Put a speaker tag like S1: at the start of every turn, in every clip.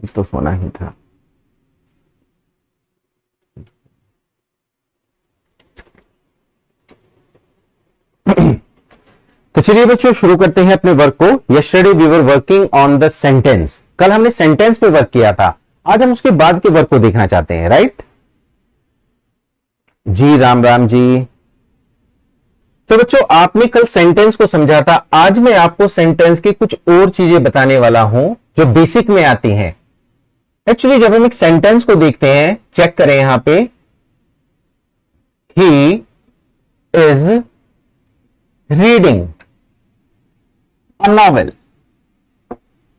S1: तो सोना ही था। तो चलिए बच्चों शुरू करते हैं अपने वर्क को। Yesterday we were working on the sentence. कल हमने सेंटेंस पे वर्क किया था, आज हम उसके बाद के वर्क को देखना चाहते हैं, राइट जी? राम राम जी। तो बच्चों आपने कल सेंटेंस को समझा था, आज मैं आपको सेंटेंस की कुछ और चीजें बताने वाला हूं जो बेसिक में आती हैं। एक्चुअली जब हम एक सेंटेंस को देखते हैं, चेक करें यहां पे, he is reading a novel.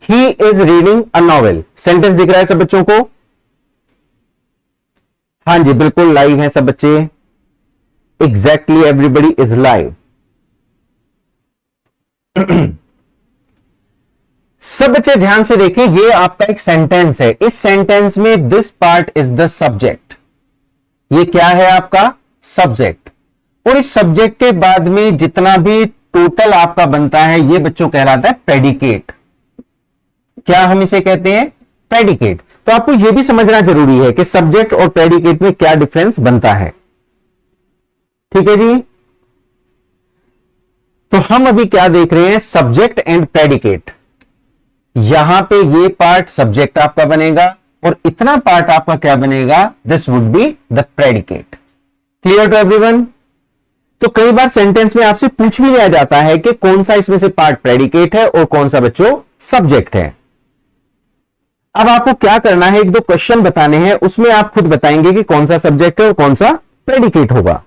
S1: He is reading a novel. Sentence दिख रहा है सब बच्चों को? हाँ जी बिल्कुल लाइव है सब बच्चे। Exactly everybody is live. सब बच्चे ध्यान से देखें, ये आपका एक सेंटेंस है। इस सेंटेंस में this part is the subject. ये क्या है आपका? सब्जेक्ट। और इस सब्जेक्ट के बाद में जितना भी टोटल आपका बनता है, ये बच्चों कहलाता है प्रेडिकेट। क्या हम इसे कहते हैं? प्रेडिकेट। तो आपको यह भी समझना जरूरी है कि सब्जेक्ट और प्रेडिकेट में क्या डिफरेंस बनता है। ठीक है जी? तो हम अभी क्या देख रहे हैं? Subject and predicate. यहां पे ये पार्ट सब्जेक्ट आपका बनेगा और इतना पार्ट आपका क्या बनेगा? This would be the predicate. Clear to everyone? तो कई बार सेंटेंस में आपसे पूछ भी लिया जाता है कि कौन सा इसमें से पार्ट प्रेडिकेट है और कौन सा बच्चों सब्जेक्ट है। अब आपको क्या करना है, एक दो क्वेश्चन बताने हैं, उसमें आप खुद बताएंगे कि कौन सा सब्जेक्ट है और कौन सा प्रेडिकेट होगा।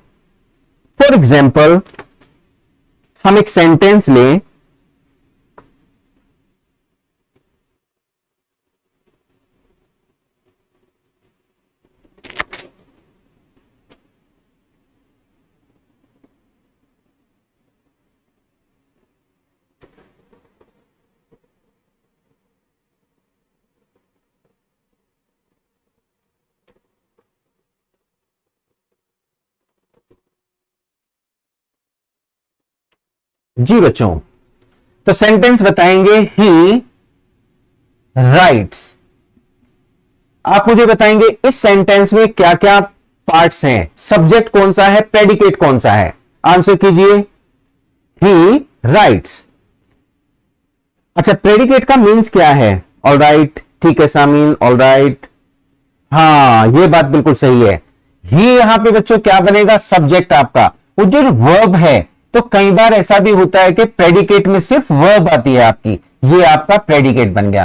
S1: फॉर एग्जाम्पल हम एक सेंटेंस लें, जी बच्चों, तो सेंटेंस बताएंगे ही राइट्स। आप मुझे बताएंगे इस सेंटेंस में क्या क्या पार्ट्स हैं, सब्जेक्ट कौन सा है, प्रेडिकेट कौन सा है। आंसर कीजिए। ही राइट्स। अच्छा, प्रेडिकेट का मीन्स क्या है? ऑल राइट, ठीक है सामीन, ऑल राइट। हाँ ये बात बिल्कुल सही है। ही यहां पे बच्चों क्या बनेगा? सब्जेक्ट आपका। वो जो वर्ब है, तो कई बार ऐसा भी होता है कि प्रेडिकेट में सिर्फ वर्ब आती है आपकी, ये आपका प्रेडिकेट बन गया।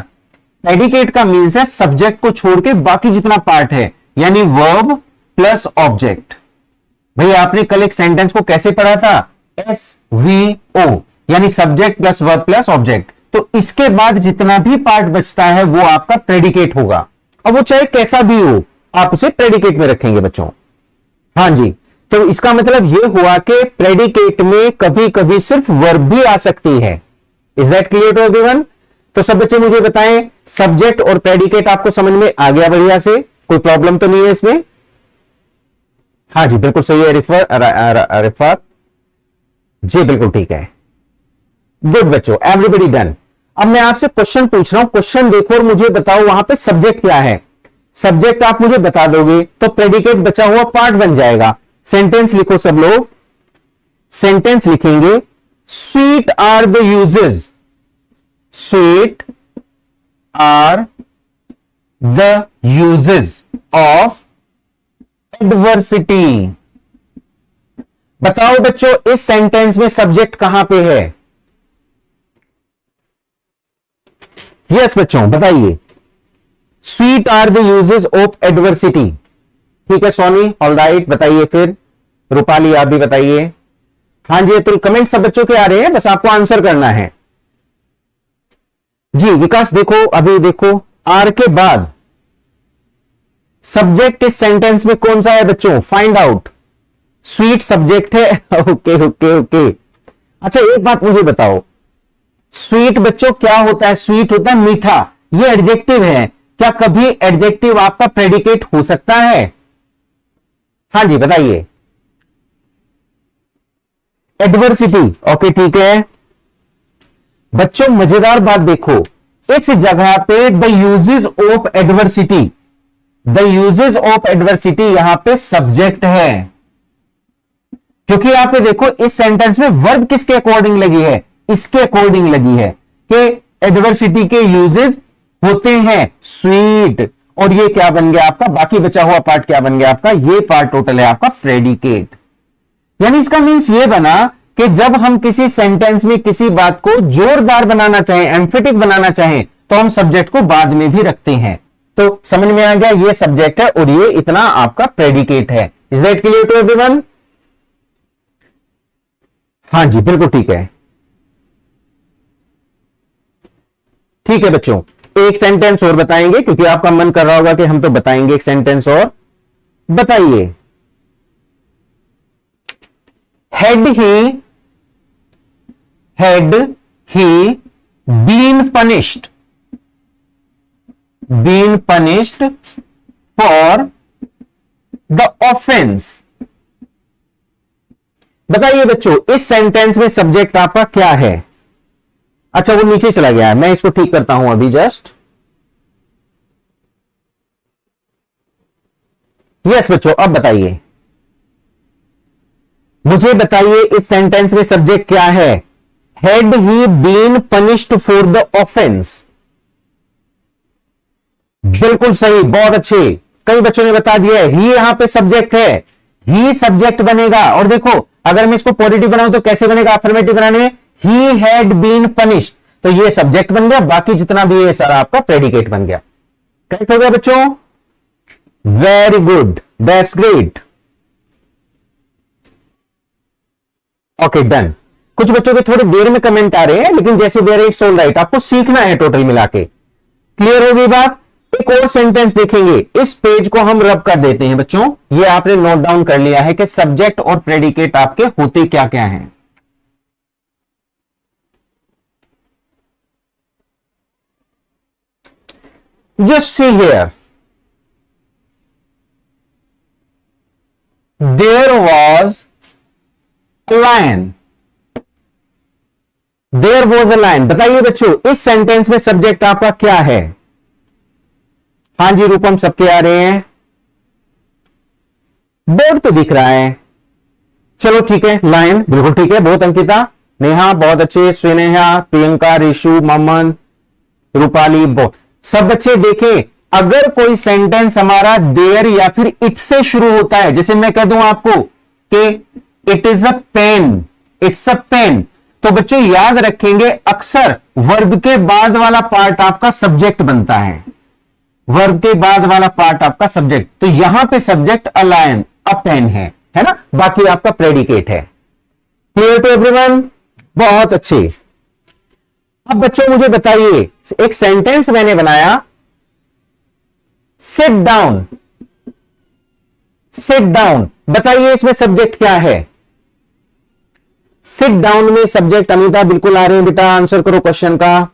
S1: प्रेडिकेट का मीन्स है सब्जेक्ट को छोड़ के बाकी जितना पार्ट है, यानी वर्ब प्लस ऑब्जेक्ट। भैया आपने कल एक सेंटेंस को कैसे पढ़ा था? SVO, यानी subject plus verb plus object. तो इसके बाद जितना भी पार्ट बचता है वो आपका प्रेडिकेट होगा। अब वो चाहे कैसा भी हो, आप उसे प्रेडिकेट में रखेंगे बच्चों। हाँ जी, तो इसका मतलब यह हुआ कि प्रेडिकेट में कभी कभी सिर्फ वर्ब भी आ सकती है। Is that clear to everyone? तो सब बच्चे मुझे बताएं, सब्जेक्ट और प्रेडिकेट आपको समझ में आ गया बढ़िया से? कोई प्रॉब्लम तो नहीं है इसमें? हाँ जी बिल्कुल सही है। रिफर जी बिल्कुल ठीक है। गुड बच्चों, एवरीबडी डन। अब मैं आपसे क्वेश्चन पूछ रहा हूं, क्वेश्चन देखो और मुझे बताओ वहां पे सब्जेक्ट क्या है। सब्जेक्ट आप मुझे बता दोगे तो प्रेडिकेट बचा हुआ पार्ट बन जाएगा। सेंटेंस लिखो सब लोग। सेंटेंस लिखेंगे, sweet are the uses. Sweet are the uses of adversity. बताओ बच्चों इस सेंटेंस में सब्जेक्ट कहां पे है? यस बच्चों बताइए। Sweet are the uses of adversity. ठीक है सोनी, ऑल राइट, बताइए फिर। रूपाली आप भी बताइए। हाँ जी, तो कमेंट सब बच्चों के आ रहे हैं, बस आपको आंसर करना है। जी विकास देखो, अभी देखो, आर के बाद सब्जेक्ट इस सेंटेंस में कौन सा है बच्चों? Find out. स्वीट सब्जेक्ट है। Okay okay okay. अच्छा एक बात मुझे बताओ, स्वीट बच्चों क्या होता है? स्वीट होता है मीठा, ये एडजेक्टिव है। क्या कभी एडजेक्टिव आपका प्रेडिकेट हो सकता है? हाँ जी बताइए। एडवर्सिटी, ओके ठीक है। बच्चों मजेदार बात देखो, इस जगह पे the uses of adversity, the uses of adversity यहां पे सब्जेक्ट है, क्योंकि यहां पे देखो इस सेंटेंस में वर्ब किसके अकॉर्डिंग लगी है, इसके अकॉर्डिंग लगी है कि एडवर्सिटी के यूजेस होते हैं स्वीट, और ये क्या बन गया आपका, बाकी बचा हुआ पार्ट क्या बन गया आपका, ये पार्ट टोटल है आपका प्रेडिकेट। यानी इसका मीन्स ये बना कि जब हम किसी सेंटेंस में किसी बात को जोरदार बनाना चाहें, एम्फेटिक बनाना चाहें, तो हम सब्जेक्ट को बाद में भी रखते हैं। तो समझ में आ गया, ये सब्जेक्ट है और ये इतना आपका प्रेडिकेट है। Is that clear to everyone? हाँ जी, बिल्कुल ठीक है। ठीक है बच्चों, एक सेंटेंस और बताएंगे, क्योंकि आपका मन कर रहा होगा कि हम तो बताएंगे एक सेंटेंस और। बताइए, had he been punished for the offense? बताइए बच्चों, इस सेंटेंस में सब्जेक्ट आपका क्या है? अच्छा, वो नीचे चला गया है, मैं इसको ठीक करता हूं अभी जस्ट। यस बच्चों, अब बताइए, मुझे बताइए इस सेंटेंस में सब्जेक्ट क्या है? Had he been punished for the offence. बिल्कुल सही, बहुत अच्छे, कई बच्चों ने बता दिया है। ही यहां पे सब्जेक्ट है, ही सब्जेक्ट बनेगा। और देखो, अगर मैं इसको पॉजिटिव बनाऊं तो कैसे बनेगा? अफर्मेटिव बनाने में ही हैड बीन पनिश्ड, तो ये सब्जेक्ट बन गया, बाकी जितना भी है सारा आपका प्रेडिकेट बन गया। करेक्ट हो गया बच्चों? Very good, that's great. Okay done. कुछ बच्चों के थोड़ी देर में कमेंट आ रहे हैं, लेकिन जैसे दे रहे इट्स ऑल राइट, आपको सीखना है टोटल मिला के। क्लियर हो गई बात? एक और सेंटेंस देखेंगे, इस पेज को हम रब कर देते हैं बच्चों। ये आपने नोट डाउन कर लिया है कि सब्जेक्ट और प्रेडिकेट आपके होते क्या क्या हैं। Just see here. There was a lion. There was a lion. बताइए बच्चों, इस सेंटेंस में सब्जेक्ट आपका क्या है? हाँ जी रूपम, सबके आ रहे हैं, बोर्ड तो दिख रहा है। चलो ठीक है, लायन बिल्कुल ठीक है, बहुत अंकिता, नेहा बहुत अच्छे, स्नेहा, प्रियंका, रिशु, ममन, रूपाली, बहुत सब बच्चे देखें। अगर कोई सेंटेंस हमारा देयर या फिर इट से शुरू होता है, जैसे मैं कह दूं आपको कि it is a pen, it's a pen, तो बच्चों याद रखेंगे अक्सर वर्ब के बाद वाला पार्ट आपका सब्जेक्ट बनता है। वर्ब के बाद वाला पार्ट आपका सब्जेक्ट, तो यहां पे subject a lion, a pen है ना, बाकी आपका प्रेडिकेट है। Clear to everyone? बहुत अच्छे। अब बच्चों मुझे बताइए, एक सेंटेंस मैंने बनाया, सिट डाउन, सिट डाउन, बताइए इसमें सब्जेक्ट क्या है? सिट डाउन में सब्जेक्ट, अमिता बिल्कुल आ रहे हैं बेटा, आंसर करो क्वेश्चन का।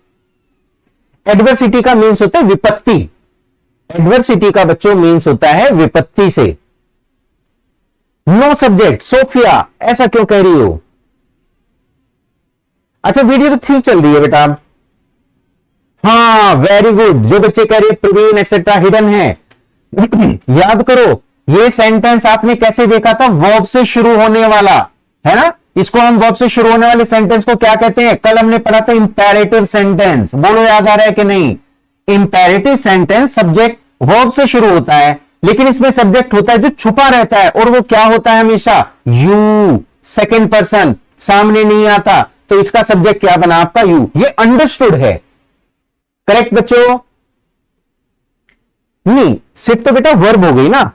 S1: एडवर्सिटी का मीन्स होता है विपत्ति, एडवर्सिटी का बच्चों मीन्स होता है विपत्ति से। नो सब्जेक्ट, सोफिया ऐसा क्यों कह रही हो? अच्छा वीडियो तो ठीक चल रही है बेटा। हाँ वेरी गुड, जो बच्चे कह रहे हैं प्रवीण एक्सेट्रा हिडन है। याद करो, ये सेंटेंस आपने कैसे देखा था? वर्ब से शुरू होने वाला है ना, इसको हम वर्ब से शुरू होने वाले सेंटेंस को क्या कहते हैं? कल हमने पढ़ा था इंपेरेटिव सेंटेंस। बोलो याद आ रहा है कि नहीं? इंपेरेटिव सेंटेंस सब्जेक्ट वर्ब से शुरू होता है, लेकिन इसमें सब्जेक्ट होता है जो छुपा रहता है, और वो क्या होता है हमेशा? यू, सेकंड पर्सन, सामने नहीं आता, तो इसका सब्जेक्ट क्या बना आपका? यू। ये अंडरस्टूड है, करेक्ट बच्चों? नहीं, सिट तो बेटा वर्ब हो गई ना,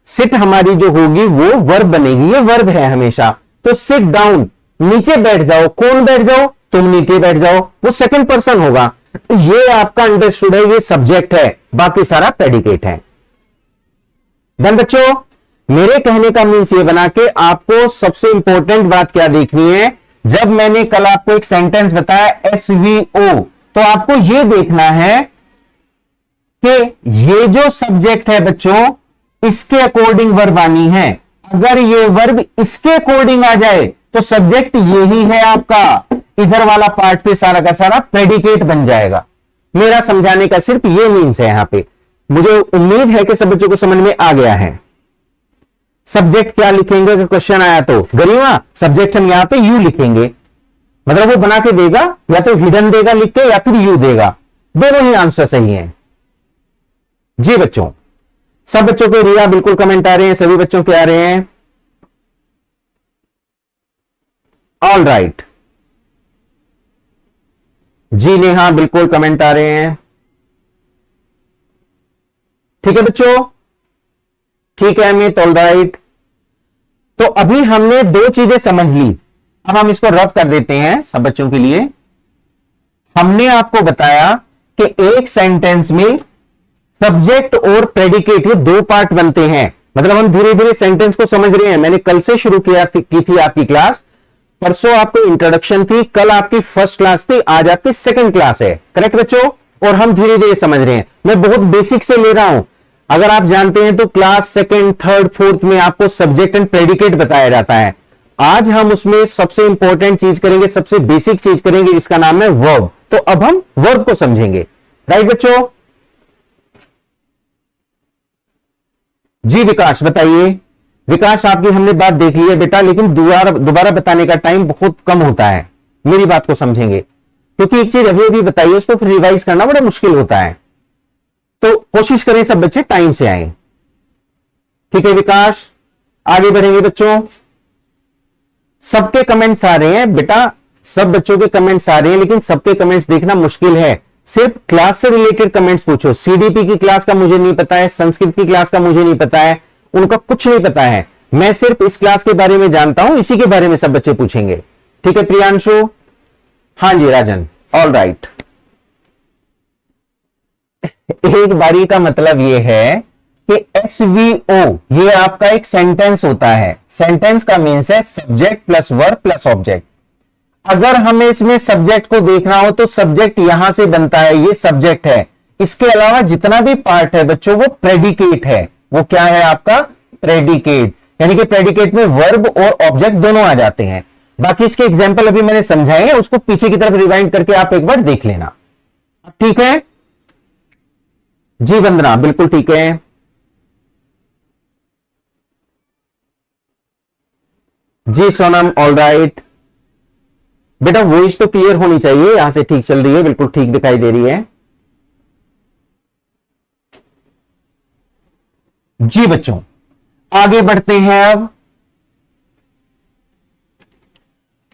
S1: सिट हमारी जो होगी वो वर्ब बनेगी, ये वर्ब है हमेशा। तो सिट डाउन, नीचे बैठ जाओ, कौन बैठ जाओ? तुम नीचे बैठ जाओ, वो सेकंड पर्सन होगा, तो ये आपका अंडरस्टूड है, ये सब्जेक्ट है, बाकी सारा प्रेडिकेट है। डन बच्चों? मेरे कहने का मीन्स ये बना के आपको सबसे इंपॉर्टेंट बात क्या देखनी है, जब मैंने कल आपको एक सेंटेंस बताया एसवीओ, तो आपको यह देखना है कि ये जो सब्जेक्ट है बच्चों, इसके अकॉर्डिंग वर्ब आनी है। अगर ये वर्ब इसके अकॉर्डिंग आ जाए तो सब्जेक्ट यही है आपका, इधर वाला पार्ट पे सारा का सारा प्रेडिकेट बन जाएगा। मेरा समझाने का सिर्फ ये मीन्स है यहां पे। मुझे उम्मीद है कि सब बच्चों को समझ में आ गया है। सब्जेक्ट क्या लिखेंगे अगर क्वेश्चन आया तो? गरिमा, सब्जेक्ट हम यहां पे यू लिखेंगे, मतलब वो बना के देगा, या तो हिडन देगा लिख के या फिर यू देगा, दोनों ही आंसर सही हैं। जी बच्चों, सब बच्चों के रिया बिल्कुल कमेंट आ रहे हैं, सभी बच्चों के आ रहे हैं। ऑल राइट, जी नेहा बिल्कुल कमेंट आ रहे हैं। ठीक है बच्चों, ठीक है अमित, ऑल राइट। तो अभी हमने दो चीजें समझ ली, अब हम इसको रब कर देते हैं सब बच्चों के लिए। हमने आपको बताया कि एक सेंटेंस में सब्जेक्ट और प्रेडिकेट ये दो पार्ट बनते हैं, मतलब हम धीरे धीरे सेंटेंस को समझ रहे हैं। मैंने कल से शुरू की थी आपकी क्लास, परसों आपको इंट्रोडक्शन थी, कल आपकी फर्स्ट क्लास थी, आज आपकी सेकंड क्लास है, करेक्ट बच्चों? और हम धीरे धीरे समझ रहे हैं, मैं बहुत बेसिक से ले रहा हूं। अगर आप जानते हैं तो क्लास सेकंड, थर्ड, फोर्थ में आपको सब्जेक्ट एंड प्रेडिकेट बताया जाता है। आज हम उसमें सबसे इंपॉर्टेंट चीज करेंगे, सबसे बेसिक चीज करेंगे, जिसका नाम है वर्ब। तो अब हम वर्ब को समझेंगे, राइट बच्चों? जी विकास बताइए। विकास, आपकी हमने बात देख ली है बेटा, लेकिन दोबारा बताने का टाइम बहुत कम होता है, मेरी बात को समझेंगे, क्योंकि एक चीज अभी अभी बताइए उसको फिर रिवाइज करना बड़ा मुश्किल होता है। तो कोशिश करें सब बच्चे टाइम से आए, ठीक है विकास? आगे बढ़ेंगे बच्चों। सबके कमेंट्स आ रहे हैं बेटा, सब बच्चों के कमेंट्स आ रहे हैं, लेकिन सबके कमेंट्स देखना मुश्किल है। सिर्फ क्लास से रिलेटेड कमेंट्स पूछो। सीडीपी की क्लास का मुझे नहीं पता है, संस्कृत की क्लास का मुझे नहीं पता है, उनका कुछ नहीं पता है। मैं सिर्फ इस क्लास के बारे में जानता हूं, इसी के बारे में सब बच्चे पूछेंगे, ठीक है प्रियांशु? हाँ जी राजन, ऑल राइट। एक बारी का मतलब यह है कि एसवीओ ये आपका एक सेंटेंस होता है। सेंटेंस का मीन्स है subject plus verb plus object. अगर हमें इसमें सब्जेक्ट को देखना हो तो सब्जेक्ट यहां से बनता है, ये सब्जेक्ट है। इसके अलावा जितना भी पार्ट है बच्चों वो प्रेडिकेट है। वो क्या है आपका? प्रेडिकेट, यानी कि प्रेडिकेट में वर्ब और ऑब्जेक्ट दोनों आ जाते हैं। बाकी इसके एग्जाम्पल अभी मैंने समझाए हैं, उसको पीछे की तरफ रिवाइंड करके आप एक बार देख लेना, ठीक है? जी वंदना बिल्कुल ठीक है। जी सोनम ऑल राइट। बेटा वॉइस तो क्लियर होनी चाहिए, यहां से ठीक चल रही है, बिल्कुल ठीक दिखाई दे रही है। जी बच्चों आगे बढ़ते हैं।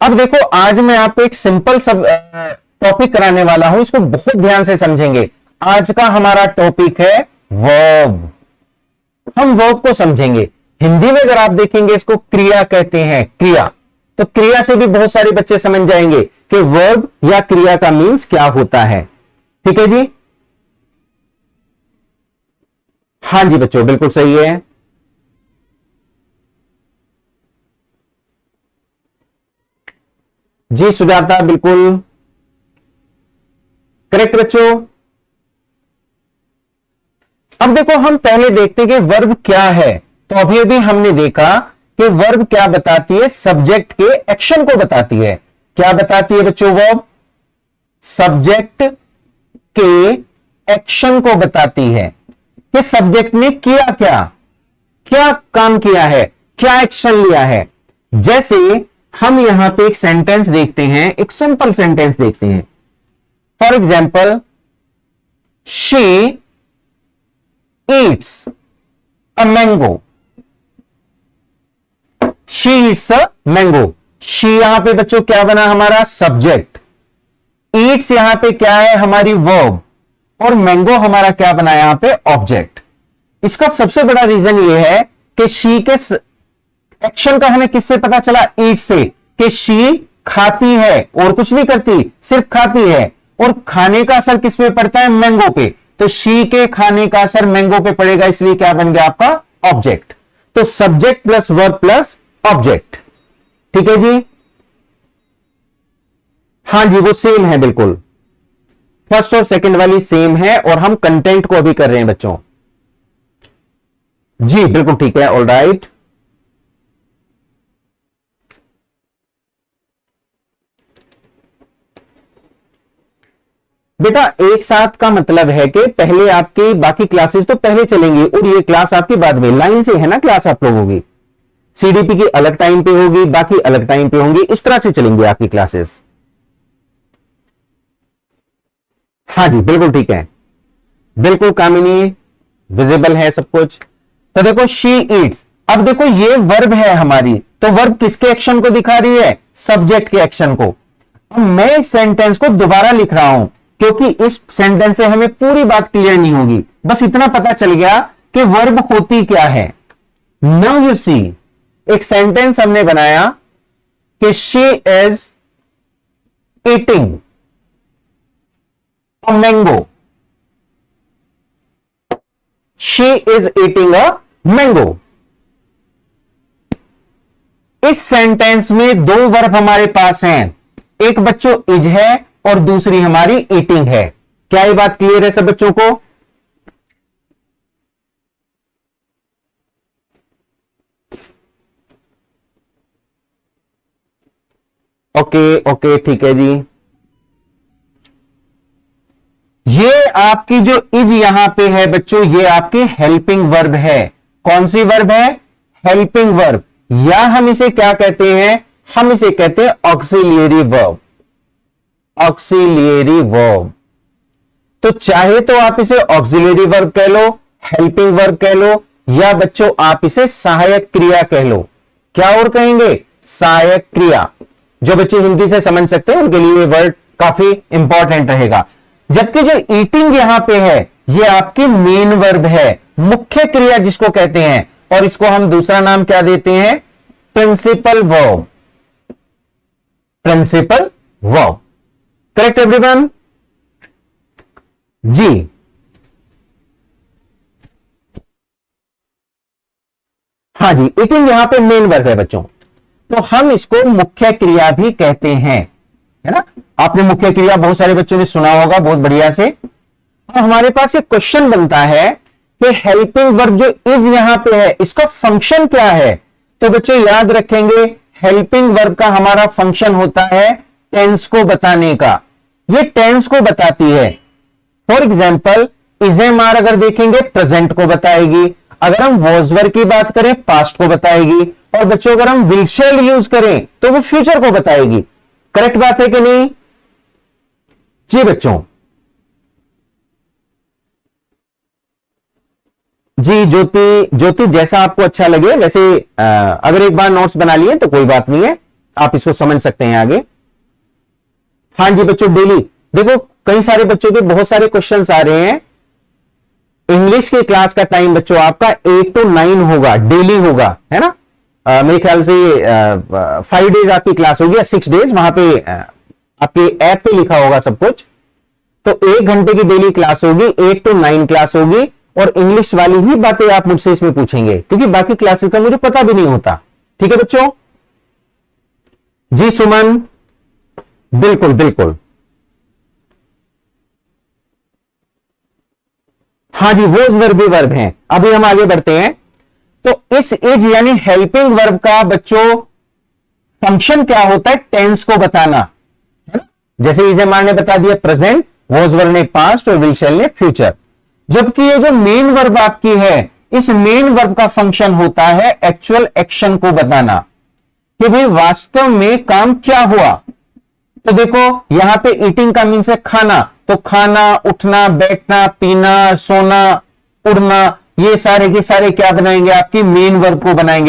S1: अब देखो, आज मैं आपको एक सिंपल सब टॉपिक कराने वाला हूं, इसको बहुत ध्यान से समझेंगे। आज का हमारा टॉपिक है वर्ब। हम वर्ब को समझेंगे। हिंदी में अगर आप देखेंगे इसको क्रिया कहते हैं, क्रिया। तो क्रिया से भी बहुत सारे बच्चे समझ जाएंगे कि वर्ब या क्रिया का मीन्स क्या होता है, ठीक है जी? हाँ जी बच्चों बिल्कुल सही है। जी सुजाता बिल्कुल करेक्ट बच्चों। अब देखो, हम पहले देखते हैं कि वर्ब क्या है। तो अभी अभी हमने देखा कि वर्ब क्या बताती है? सब्जेक्ट के एक्शन को बताती है। क्या बताती है बच्चों? वर्ब सब्जेक्ट के एक्शन को बताती है कि सब्जेक्ट ने किया क्या, क्या काम किया है, क्या एक्शन लिया है। जैसे हम यहां पे एक सेंटेंस देखते हैं, एक सिंपल सेंटेंस देखते हैं। For example, she Yeats a mango. She Yeats a mango. She यहां पे बच्चों क्या बना? हमारा सब्जेक्ट। ईट्स यहां पे क्या है? हमारी वर्ब। और मैंगो हमारा क्या बना यहां पे? ऑब्जेक्ट। इसका सबसे बड़ा रीजन यह है कि शी के एक्शन का हमें किससे पता चला? ईट से, कि शी खाती है और कुछ नहीं करती, सिर्फ खाती है। और खाने का असर किस पे पड़ता है? मैंगो पे। तो शी के खाने का असर मैंगो पे पड़ेगा, इसलिए क्या बन गया आपका? ऑब्जेक्ट। तो subject plus verb plus object, ठीक है जी? हां जी वो सेम है बिल्कुल, फर्स्ट और सेकंड वाली सेम है। और हम कंटेंट को अभी कर रहे हैं बच्चों। जी बिल्कुल ठीक है, ऑल राइट। बेटा एक साथ का मतलब है कि पहले आपकी बाकी क्लासेस तो पहले चलेंगी और ये क्लास आपकी बाद में, लाइन से है ना क्लास आप लोगों की। सीडीपी की अलग टाइम पे होगी, बाकी अलग टाइम पे होंगी, इस तरह से चलेंगी आपकी क्लासेस। हाँ जी बिल्कुल ठीक है, बिल्कुल कामिनी, विजिबल है सब कुछ। तो देखो शी ईट्स, अब देखो ये वर्ब है हमारी, तो वर्ब किसके एक्शन को दिखा रही है? सब्जेक्ट के एक्शन को। अब मैं इस सेंटेंस को दोबारा लिख रहा हूं क्योंकि इस सेंटेंस से हमें पूरी बात क्लियर नहीं होगी, बस इतना पता चल गया कि वर्ब होती क्या है। नाउ यू सी, एक सेंटेंस हमने बनाया कि she is eating a mango, she is eating a mango. इस सेंटेंस में दो वर्ब हमारे पास हैं, एक बच्चों इज है और दूसरी हमारी ईटिंग है। क्या ये बात क्लियर है सब बच्चों को? ओके ओके ठीक है जी। ये आपकी जो इज यहां पे है बच्चों, ये आपकी हेल्पिंग वर्ब है। कौन सी वर्ब है? हेल्पिंग वर्ब, या हम इसे क्या कहते हैं? हम इसे कहते हैं ऑक्सिलियरी वर्ब। ऑक्सिलियरी वर्ब, तो चाहे तो आप इसे ऑक्सिलियरी वर्ब कह लो, हेल्पिंग वर्ब कह लो, या बच्चों आप इसे सहायक क्रिया कह लो। क्या और कहेंगे? सहायक क्रिया। जो बच्चे हिंदी से समझ सकते हैं उनके लिए ये वर्ड काफी इंपॉर्टेंट रहेगा। जबकि जो ईटिंग यहां पे है, ये आपकी मेन वर्ब है, मुख्य क्रिया जिसको कहते हैं, और इसको हम दूसरा नाम क्या देते हैं? Principal verb. Principal verb, correct everyone? जी हाँ जी, ईटिंग यहां पे मेन वर्ब है बच्चों, तो हम इसको मुख्य क्रिया भी कहते हैं, है ना। आपने मुख्य क्रिया बहुत सारे बच्चों ने सुना होगा बहुत बढ़िया से। तो हमारे पास एक क्वेश्चन बनता है कि हेल्पिंग वर्ब जो इज यहां पे है, इसका फंक्शन क्या है? तो बच्चों याद रखेंगे, हेल्पिंग वर्ब का हमारा फंक्शन होता है टेंस को बताने का। ये टेंस को बताती है। For example is am are अगर देखेंगे, प्रेजेंट को बताएगी। अगर हम वॉज वर्ब की बात करें, पास्ट को बताएगी। और बच्चों अगर हम विल शैल यूज करें तो वो फ्यूचर को बताएगी। करेक्ट बात है कि नहीं? जी बच्चों, जी ज्योति, ज्योति जैसा आपको अच्छा लगे वैसे, अगर एक बार नोट्स बना लिए तो कोई बात नहीं है, आप इसको समझ सकते हैं आगे। हाँ जी बच्चों, डेली देखो कई सारे बच्चों के बहुत सारे क्वेश्चंस आ रहे हैं। इंग्लिश की क्लास का टाइम बच्चों आपका 8 to 9 होगा, डेली होगा, है ना। मेरे ख्याल से 5 डेज आपकी क्लास होगी या 6 डेज, वहां पे आपके ऐप पे लिखा होगा सब कुछ। तो 1 घंटे की डेली क्लास होगी, 8 to 9 क्लास होगी, और इंग्लिश वाली ही बातें आप मुझसे इसमें पूछेंगे क्योंकि बाकी क्लासेस का मुझे पता भी नहीं होता। ठीक है बच्चों? जी सुमन, बिल्कुल बिल्कुल, हाँ जी, वो वर्ब भी वर्ब हैं। अभी हम आगे बढ़ते हैं। तो इस इज यानी हेल्पिंग वर्ब का बच्चों फंक्शन क्या होता है? टेंस को बताना, है ना? जैसे इज एम आर ने बता दिया प्रेजेंट, वॉज वर्ब ने पास्ट और विल शैल ने फ्यूचर। जबकि ये जो मेन वर्ब आपकी है, इस मेन वर्ब का फंक्शन होता है एक्चुअल एक्शन को बताना कि भाई वास्तव में काम क्या हुआ। तो देखो यहां पे ईटिंग का मीन्स है खाना, तो खाना, उठना, बैठना, पीना, सोना, उड़ना, ये सारे के सारे क्या बनाएंगे? आपकी मेन वर्ब को बनाएंगे।